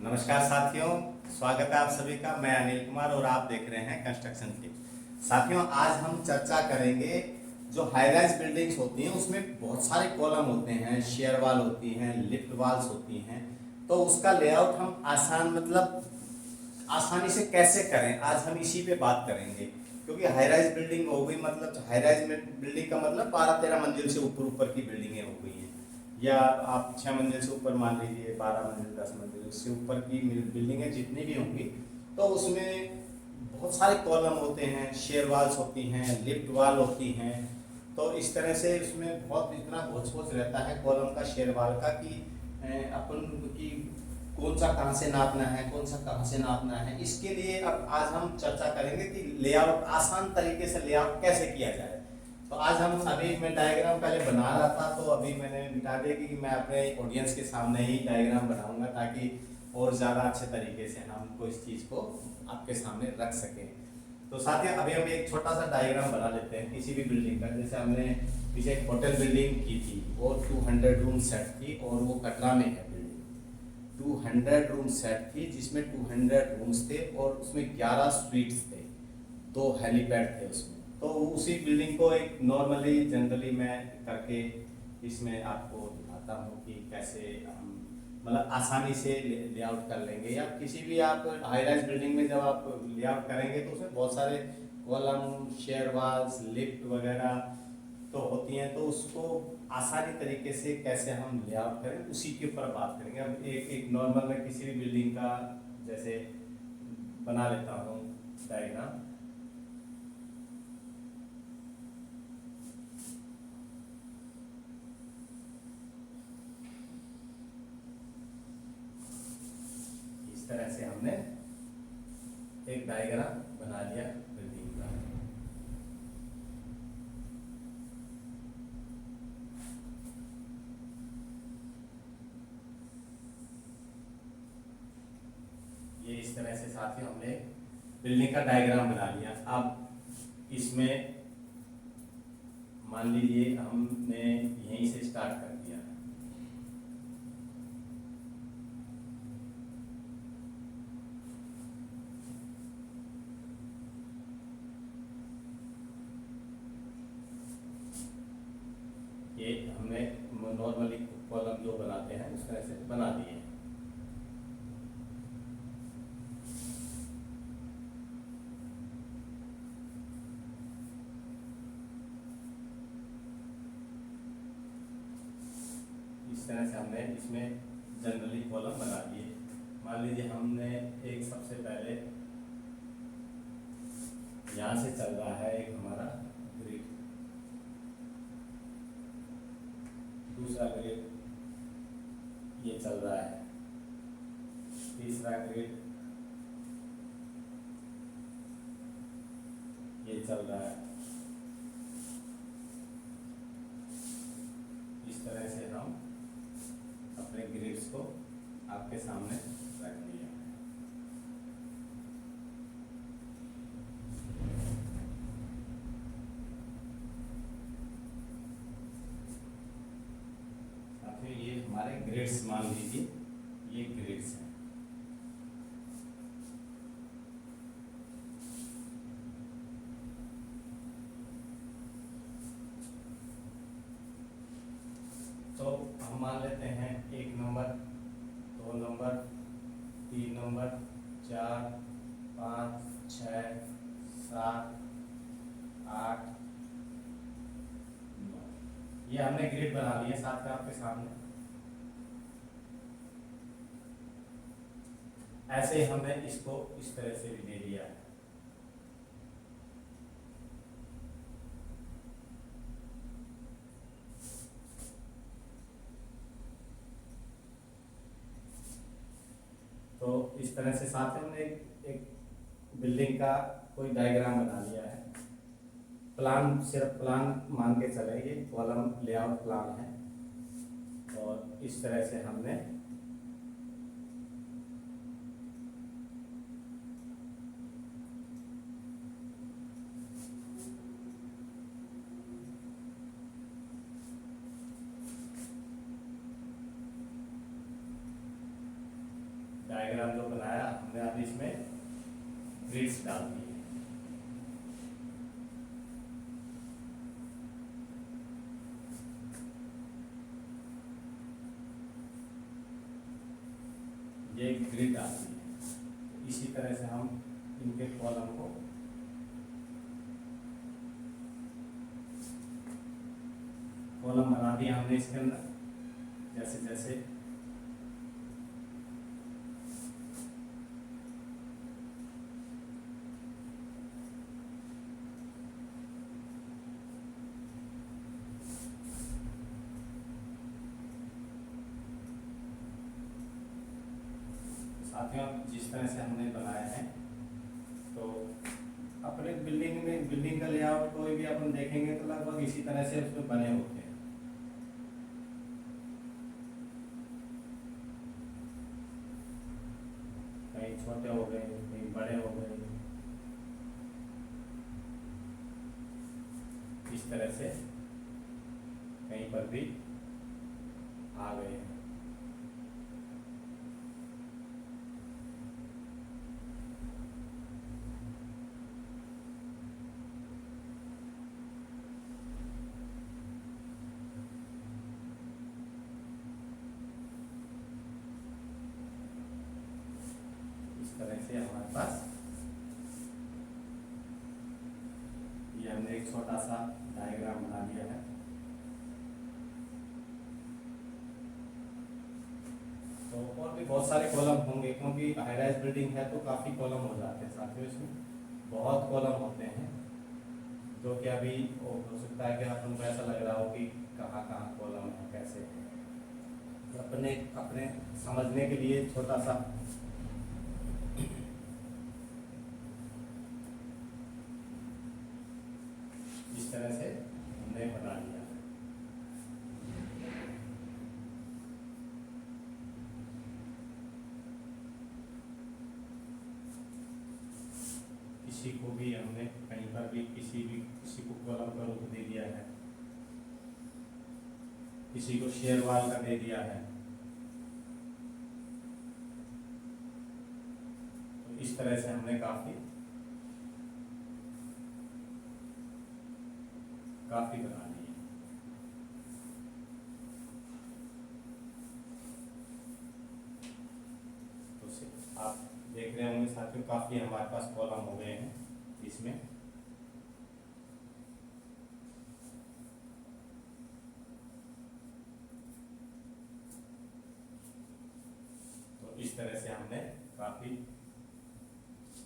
नमस्कार साथियों, स्वागत है आप सभी का। मैं अनिल कुमार और आप देख रहे हैं कंस्ट्रक्शन टिप। साथियों, आज हम चर्चा करेंगे जो हाई राइज बिल्डिंग्स होती हैं उसमें बहुत सारे कॉलम होते हैं, शेयर वाल होती हैं, लिफ्ट वाल्स होती हैं। तो उसका लेआउट हम आसानी से कैसे करें, आज हम इसी पे बात करेंगे। क्योंकि हाई राइज बिल्डिंग हो गई, मतलब हाई राइज बिल्डिंग का मतलब 12-13 मंजिल से ऊपर ऊपर की बिल्डिंगें हो गई हैं। या आप 6 मंजिल से ऊपर मान लीजिए, 12 मंजिल, 10 मंजिल, उससे ऊपर की बिल्डिंगें जितनी भी होंगी, तो उसमें बहुत सारे कॉलम होते हैं, शेयर वाल्स होती हैं, लिफ्ट वाल होती हैं। तो इस तरह से उसमें बहुत इतना घोच पोच रहता है कॉलम का, शेयर वाल का, कि अपन की कौन सा कहाँ से नापना है, कौन सा कहाँ से नापना है। इसके लिए अब आज हम चर्चा करेंगे कि लेआउट, आसान तरीके से लेआउट कैसे किया जाए। तो आज हम, अभी मैं डायग्राम पहले बना रहा था, तो अभी मैंने मिटा दिया कि मैं अपने ऑडियंस के सामने ही डायग्राम बनाऊंगा, ताकि और ज़्यादा अच्छे तरीके से हमको इस चीज़ को आपके सामने रख सकें। तो साथियों, अभी हम एक छोटा सा डायग्राम बना लेते हैं किसी भी बिल्डिंग का। जैसे हमने पीछे एक होटल बिल्डिंग की थी, वो 200 रूम सेट थी और वो कटरा में है बिल्डिंग। 200 रूम सेट थी जिसमें 200 रूम्स थे और उसमें 11 स्वीट्स थे, 2 हेलीपैड थे उसमें। तो उसी बिल्डिंग को एक नॉर्मली जनरली मैं करके इसमें आपको दिखाता हूँ कि कैसे हम मतलब आसानी से लेआउट कर लेंगे। या किसी भी आप हाई राइज बिल्डिंग में जब आप लेआउट करेंगे तो उसमें बहुत सारे कॉलम, शेयर वाल्स, लिफ्ट वगैरह तो होती हैं। तो उसको आसानी तरीके से कैसे हम लेआउट करें, उसी के ऊपर बात करेंगे। अब एक एक नॉर्मल मैं किसी भी बिल्डिंग का जैसे बना लेता हूँ डायग्राम। इस तरह से हमने एक डायग्राम बना लिया बिल्डिंग का। ये इस तरह से साथियों हमने बिल्डिंग का डायग्राम बना लिया। अब इसमें मान लीजिए हमने यहीं से स्टार्ट कर दिया। ये हमने नॉर्मली कॉलम जो बनाते हैं उस तरह से बना दिए। इस तरह से हमने इसमें जनरली कॉलम बना दिए। मान लीजिए हमने एक सबसे पहले यहाँ से चल रहा है एक हमारा ग्रिड, दूसरा ग्रिड ये चल रहा है, तीसरा ग्रिड ये चल रहा है। इस तरह से हम अपने ग्रिड्स को आपके सामने रख दिया। साथियों, ये हमारे ग्रिड्स मान लीजिए, ये ग्रिड्स हैं। तो हम मान लेते हैं 1 नंबर, 2 नंबर, 3 नंबर, 4, 5, 6, 7, 8, 9। ये हमने ग्रिड बना लिया साथ में आपके सामने। ऐसे ही हमने इसको इस तरह से भी दे दिया है। तो इस तरह से साथ में हमने एक बिल्डिंग का कोई डायग्राम बना लिया है। प्लान, सिर्फ प्लान मान के चले, ये कॉलम लेआउट प्लान है। और इस तरह से हमने डायग्राम जो बनाया हमने अब इसमें ग्रिड्स डाल दिए। ये ग्रिड आती है। इसी तरह से हम इनके कॉलम को कॉलम बना दिया हमने इसके अंदर। जैसे जैसे साथियों जिस तरह से हमने बनाए हैं, तो अपने बिल्डिंग का लेआउट कोई भी अपन देखेंगे तो लगभग इसी तरह से उसमें बने होते हैं। कहीं छोटे हो गए, कहीं बड़े हो गए, इस तरह से कहीं पर भी आ गए हैं। तरह से हमारे पास ये हमने एक छोटा सा डायग्राम बना लिया है। तो और भी बहुत सारे कॉलम होंगे, क्योंकि हाई राइज बिल्डिंग है तो काफ़ी कॉलम हो जाते हैं साथियों। इसमें बहुत कॉलम होते हैं, जो कि अभी हो सकता है कि अपन को ऐसा लग रहा हो कि कहाँ कहाँ कॉलम है, कैसे है। अपने अपने समझने के लिए छोटा सा इस तरह से हमने बना लिया। किसी को भी हमने कहीं पर भी किसी को कॉलम का रूप दे दिया है, किसी को शेयर वाल का दे दिया है। तो इस तरह से हमने काफी बना ली है। तो आप देख रहे होंगे साथियों, काफी हमारे पास कॉलम हो गए हैं इसमें। तो इस तरह से हमने काफी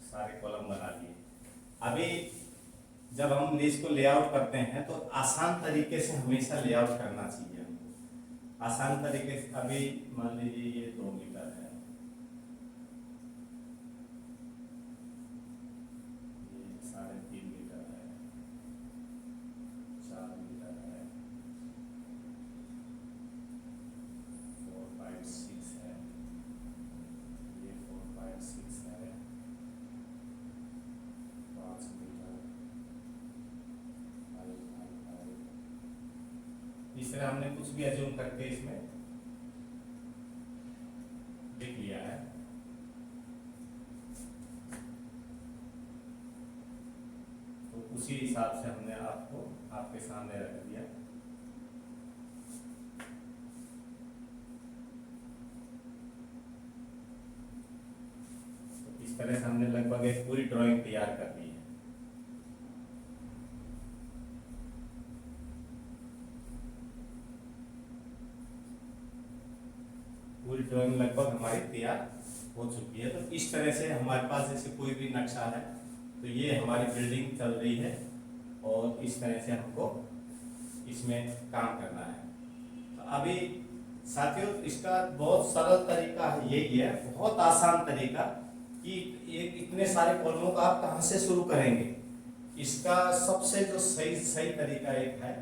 सारे कॉलम बना लिए। अभी जब हम इसको लेआउट करते हैं तो आसान तरीके से हमेशा लेआउट करना चाहिए हमको। आसान तरीके से, अभी मान लीजिए ये 2 मीटर है, ये 3.5 मीटर है, 4 मीटर है, 4, 5, 6 है, ये 4, 5, 6 है, 5 मीटर। इस तरह हमने कुछ भी अज्यूम करके इसमें लिख लिया है। तो उसी हिसाब से हमने आपको आपके सामने रख दिया। तो इस तरह से हमने लगभग एक पूरी ड्राइंग तैयार कर ली है। पूरी ड्राइंग लगभग हमारी तैयार हो चुकी है। तो इस तरह से हमारे पास जैसे कोई भी नक्शा है, तो ये हमारी बिल्डिंग चल रही है और इस तरह से हमको इसमें काम करना है। तो अभी साथियों इसका बहुत सरल तरीका यही है, बहुत आसान तरीका, कि एक इतने सारे कॉलमों का आप कहाँ से शुरू करेंगे। इसका सबसे जो सही तरीका एक है,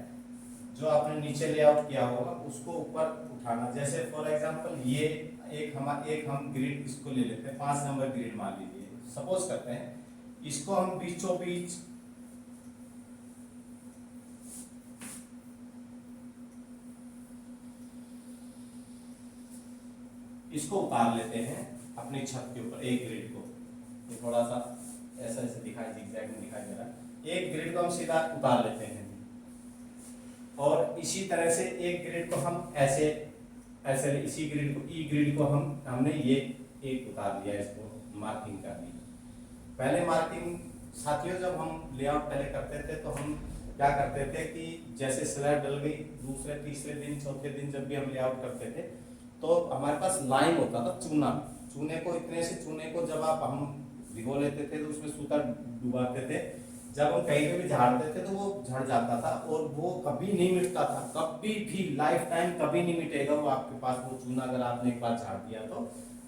जो आपने नीचे लेआउट किया होगा उसको ऊपर उठाना। जैसे फॉर एग्जांपल ये एक हम ग्रिड इसको ले लेते हैं, 5 नंबर ग्रिड मान लीजिए, सपोज करते हैं। इसको हम बीचों बीच इसको उतार लेते हैं अपने अपनी छत के ऊपर एक ग्रिड को, ये थोड़ा सा ऐसा ऐसे दिखाई जिगजैग में दिखाई दे रहा है, एक ग्रिड को हम सीधा उतार लेते हैं और इसी तरह से एक ग्रिड को हम ऐसे ऐसे इसी ग्रिड को ई ग्रिड को हमने ये एक उतार दिया, इसको मार्किंग कर दी। पहले मार्किंग साथियों जब हम लेआउट पहले करते थे तो हम क्या करते थे कि जैसे स्लैब डल गई दूसरे तीसरे दिन चौथे दिन जब भी हम लेआउट करते थे तो हमारे पास लाइम होता था चूना, चूने को इतने से चूने को जब आप हम भिगो लेते थे तो उसमें सूता डुबाते थे, जब हम कहीं पे भी झाड़ते थे तो वो झड़ जाता था और वो कभी नहीं मिटता था, कभी भी लाइफ टाइम कभी नहीं मिटेगा वो आपके पास वो चूना, अगर आपने एक बार झाड़ दिया तो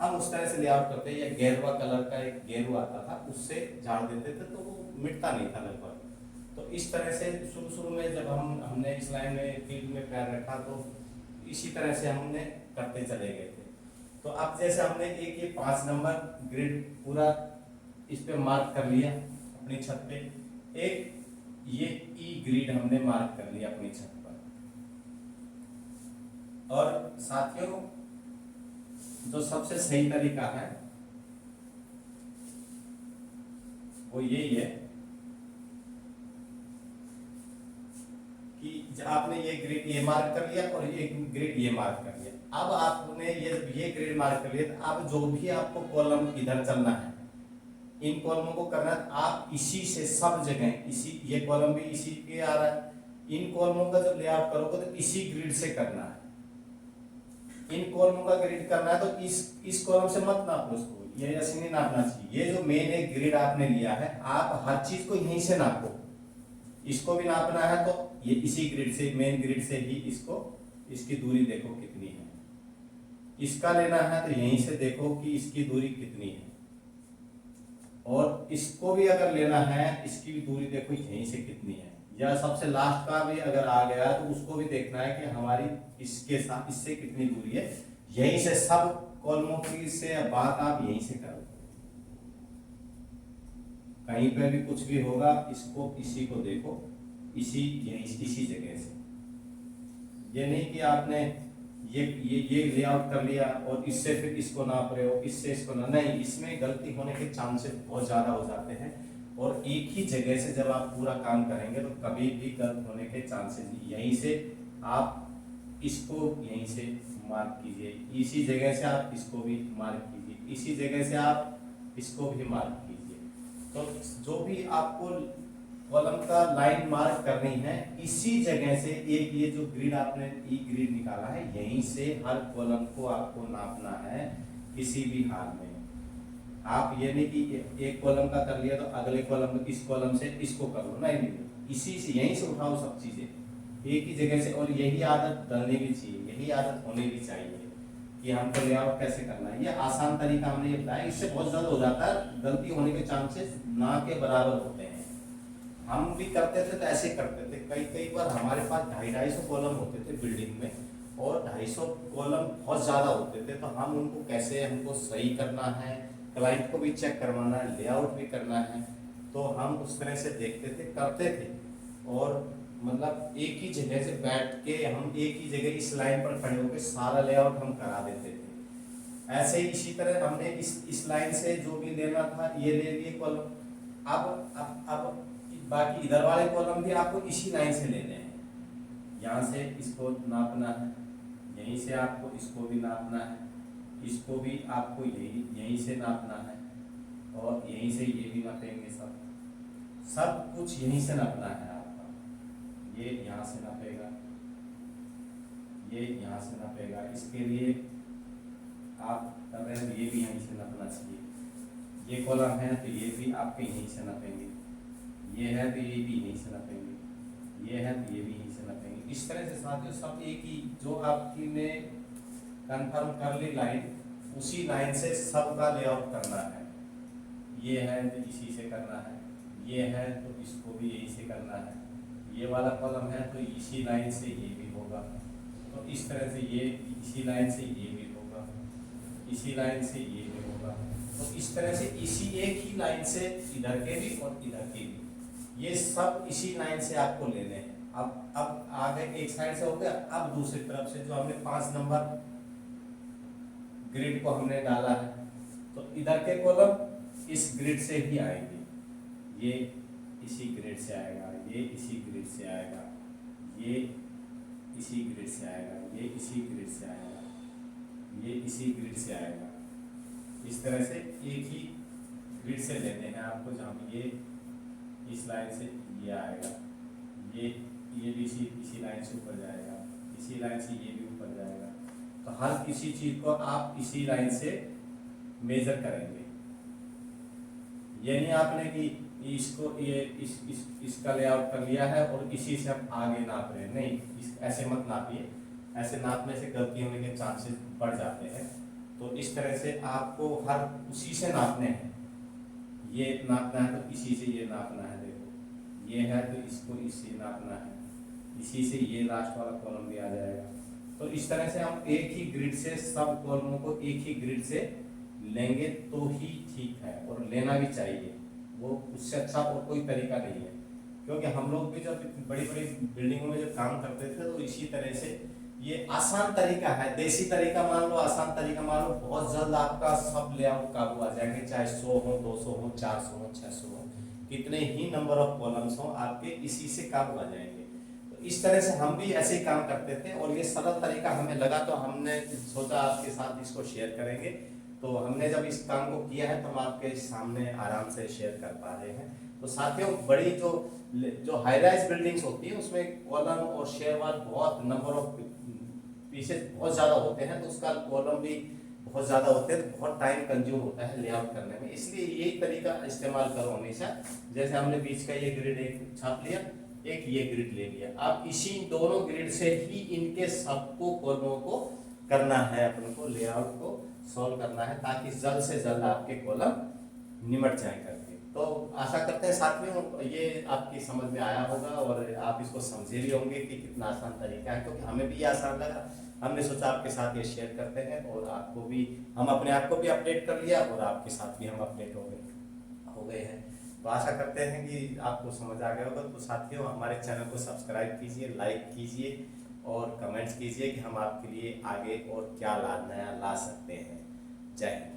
हम उस तरह से लेआउट करते हैं। या गेरुआ कलर का एक गेरू आता था उससे झाड़ देते थे तो वो मिटता नहीं था लगभग। तो इस तरह से शुरू में जब हमने इस लाइन में फील्ड में पैर रखा तो इसी तरह से हमने करते चले गए थे। तो अब जैसे हमने एक ये 5 नंबर ग्रिड पूरा इस पे मार्क कर लिया अपनी छत पे, एक ये ई ग्रिड हमने मार्क कर लिया अपनी छत पर। और साथियों जो सबसे सही तरीका है वो यही है कि आपने ये ग्रिड ये मार्क कर लिया और ये ग्रिड ये मार्क कर लिया। अब आपने ये ग्रिड मार्क कर लिया, अब जो भी आपको कॉलम इधर चलना है इन कॉलमों को करना है आप इसी से सब जगह इसी, ये कॉलम भी इसी के आ रहा है, इन कॉलमों का जब लेआउट करोगे तो इसी ग्रिड से करना है। इन कॉलमों का ग्रिड करना है तो इस कॉलम से मत नापो उसको, ये ऐसे नहीं नापना चाहिए। ये जो मेन एक ग्रिड आपने लिया है आप हर चीज को यहीं से नापो, इसको भी नापना है तो ये इसी ग्रिड से मेन ग्रिड से ही इसको, इसकी दूरी देखो कितनी है, इसका लेना है तो यहीं से देखो कि इसकी दूरी कितनी है, और इसको भी अगर लेना है इसकी भी दूरी देखो यहीं से कितनी है, या सबसे लास्ट का भी अगर आ गया तो उसको भी देखना है कि हमारी इसके साथ इससे कितनी दूरी है। यहीं से सब कॉलमों की से बात आप यहीं से करो, कहीं पे भी कुछ भी होगा इसको इसी को देखो इसी जगह से। ये नहीं कि आपने ये लेआउट कर लिया और इससे फिर इसको नाप रहे हो, इससे इसको ना, नहीं, इसमें गलती होने के चांसेस बहुत ज़्यादा हो जाते हैं। और एक ही जगह से जब आप पूरा काम करेंगे तो कभी भी गलत होने के चांसेस नहीं। यहीं से आप इसको यहीं से मार्क कीजिए, इसी जगह से आप इसको भी मार्क कीजिए, इसी जगह से आप इसको भी मार्क कीजिए। तो जो भी आपको कॉलम का लाइन मार्क करनी है इसी जगह से, एक ये जो ग्रिड आपने ई ग्रिड निकाला है यहीं से हर कॉलम को आपको नापना है किसी भी हाल में। आप ये नहीं कि एक कॉलम का कर लिया तो अगले कॉलम इस कॉलम से इसको कर लो, नहीं, इसी से यहीं से उठाओ सब चीजें एक ही जगह से। और यही आदत डलनी भी चाहिए, यही आदत होनी भी चाहिए कि हमको लेआउट कैसे करना है। ये आसान तरीका हमने ये बताया, इससे बहुत जल्द हो जाता है, गलती होने के चांसेस ना के बराबर होते हैं। हम भी करते थे तो ऐसे करते थे, कई बार हमारे पास 250-250 कॉलम होते थे बिल्डिंग में और 250 कॉलम बहुत ज़्यादा होते थे, तो हम उनको कैसे हमको सही करना है, क्लाइंट को भी चेक करवाना है, लेआउट भी करना है, तो हम उस तरह से देखते थे करते थे। और मतलब एक ही जगह से बैठ के हम एक ही जगह इस लाइन पर खड़े होकर सारा लेआउट हम करा देते थे। ऐसे ही इसी तरह हमने इस लाइन से जो भी लेना था ये ले लिए कॉलम। अब बाकी इधर वाले कॉलम भी आपको इसी लाइन से लेने हैं, यहाँ से इसको नापना है, यहीं से आपको इसको भी नापना है, इसको भी आपको यहीं से नापना है, और यहीं से ये भी नापेंगे, सब कुछ यहीं से नापना है आपका। ये यहाँ से नापेगा, ये यहाँ से नापेगा, इसके लिए आप कर रहे हैं ये भी यहीं से नापना चाहिए। ये कॉलम है तो ये भी आपके यहीं से नापेंगे, ये है तो ये भी यहीं से नापेंगे, ये है तो ये भी यहीं से नापेंगे। इस तरह से साथियों सब एक ही जो आपकी ने कंफर्म कर ली लाइन, उसी लाइन से सबका लेआउट करना है। ये है तो इसी से करना है, ये है तो इसको भी यहीं से करना है, ये वाला कॉलम है तो इसी लाइन से ये भी होगा, तो इस तरह से ये इसी लाइन से ये भी होगा, इसी लाइन से ये भी होगा, तो इस तरह से इसी एक ही लाइन से इधर के भी और इधर के भी, ये सब इसी लाइन से आपको लेने हैं। अब आगे एक साइड से हो गया, अब दूसरी तरफ से जो हमने 5 नंबर ग्रिड को हमने डाला है तो इधर के कॉलम इस ग्रिड से ही आएंगे, ये इसी ग्रिड से आएगा, ये इसी ग्रिड से आएगा, ये इसी ग्रिड से आएगा, ये इसी ग्रिड से आएगा, ये इसी ग्रिड से आएगा। इस तरह से एक ही ग्रिड से लेते हैं आपको, जहाँ पे ये इस लाइन से ये आएगा, ये भी इसी लाइन से ऊपर जाएगा, इसी लाइन से ये भी ऊपर जाएगा। तो हर किसी चीज को आप इसी लाइन से मेजर करेंगे। ये नहीं आपने कि इसको ये इसका लेआउट कर लिया है और इसी से हम आगे नाप रहे हैं, नहीं, ऐसे मत नापिए। ऐसे नापने से गलती होने के चांसेस बढ़ जाते हैं। तो इस तरह से आपको हर उसी से नापने हैं। ये नापना है तो इसी से ये नापना है, देखो ये है तो इसको इससे नापना है, इसी से ये लास्ट वाला कॉलम भी आ जाएगा। तो इस तरह से हम एक ही ग्रिड से सब कॉलमों को एक ही ग्रिड से लेंगे तो ही ठीक है, और लेना भी चाहिए। वो उससे अच्छा और कोई तरीका नहीं है, क्योंकि हम लोग भी जब बड़ी बड़ी बिल्डिंगों में जब काम करते थे तो इसी तरह से ये आसान तरीका है, देसी तरीका मान लो, आसान तरीका मान लो, बहुत जल्द आपका सब लेआउट काबू आ जाएंगे। चाहे 100 हो, 200 हो, 400 हो, 600 हो, कितने ही नंबर ऑफ कॉलम्स हो, आपके इसी से काबू आ जाएंगे। तो इस तरह से हम भी ऐसे ही काम करते थे और ये सरल तरीका हमें लगा तो हमने सोचा आपके साथ इसको शेयर करेंगे। तो हमने जब इस काम को किया है तो हम आपके सामने आराम से शेयर कर पा रहे हैं। तो साथियों, बड़ी जो हाई राइज बिल्डिंग्स होती है उसमें कॉलम और शेयर वाल बहुत नंबर ऑफ पीसेस बहुत ज़्यादा होते हैं, तो उसका कॉलम भी बहुत ज़्यादा होते हैं, तो बहुत टाइम कंज्यूम होता है लेआउट करने में। इसलिए यही तरीका इस्तेमाल करो हमेशा। जैसे हमने बीच का ये ग्रिड एक छाप लिया, एक ये ग्रिड ले लिया, अब इसी दोनों ग्रिड से ही इनके सबको कॉलमों को करना है, अपन को लेआउट को सॉल्व करना है, ताकि जल्द से जल्द आपके कॉलम निमट जाए करके। तो आशा करते हैं साथियों ये आपकी समझ में आया होगा और आप इसको समझे भी होंगे कि कितना आसान तरीका है, क्योंकि हमें भी ये आसान लगा। हमने सोचा आपके साथ ये शेयर करते हैं और आपको भी, हम अपने आप को भी अपडेट कर लिया और आपके साथ भी हम अपडेट हो गए हैं। तो आशा करते हैं कि आपको समझ आ गया होगा। तो साथियों, हमारे चैनल को सब्सक्राइब कीजिए, लाइक कीजिए और कमेंट्स कीजिए कि हम आपके लिए आगे और क्या नया ला सकते हैं। जय हिंद।